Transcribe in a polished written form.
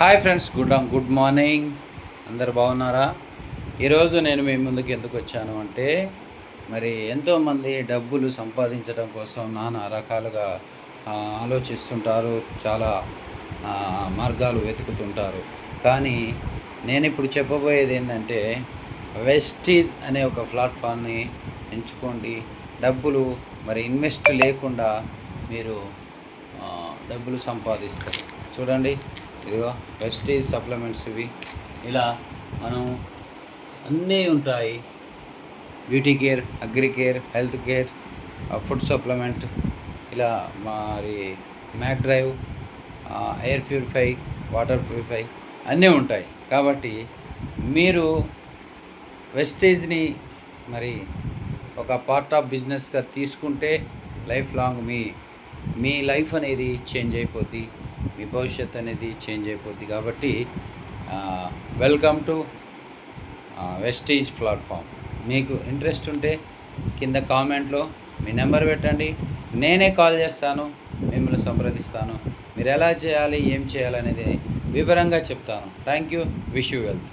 Hi friends, good morning. అందరు బాగున్నారా? ఈరోజు నేను మీ ముందుకు ఎందుకు వచ్చాను అంటే, మరి ఎంతోమంది డబ్బులు సంపాదించడం కోసం నానా రకాలుగా ఆలోచిస్తుంటారు. చాలా మార్గాలు వెతుకుతుంటారు. కానీ నేను ఇప్పుడు చెప్పబోయేది ఏంటంటే, వెస్టీజ్ అనే ఒక ప్లాట్ఫామ్ని ఎంచుకోండి. డబ్బులు మరి ఇన్వెస్ట్ లేకుండా మీరు డబ్బులు సంపాదిస్తారు. చూడండి, ఇదిగో వెస్టీజ్ సప్లిమెంట్స్ ఇవి. ఇలా మనం అన్నీ ఉంటాయి. Beauty care, agri care, health care, food supplement, ఇలా మరి మ్యాక్ డ్రైవ్, ఎయిర్ ప్యూరిఫై, వాటర్ ప్యూరిఫై అన్నీ ఉంటాయి. కాబట్టి మీరు వెస్టేజ్ని మరి ఒక పార్ట్ ఆఫ్ బిజినెస్గా తీసుకుంటే లైఫ్ లాంగ్ మీ లైఫ్ అనేది చేంజ్ అయిపోద్ది, మీ భవిష్యత్తు అనేది చేంజ్ అయిపోద్ది. కాబట్టి వెల్కమ్ టు వెస్టీజ్ ప్లాట్ఫామ్. మీకు ఇంట్రెస్ట్ ఉంటే కింద కామెంట్లో మీ నెంబర్ పెట్టండి, నేనే కాల్ చేస్తాను, మిమ్మల్ని సంప్రదిస్తాను. మీరు ఎలా చేయాలి, ఏం చేయాలనేది వివరంగా చెప్తాను. Thank you. Wish you wealth.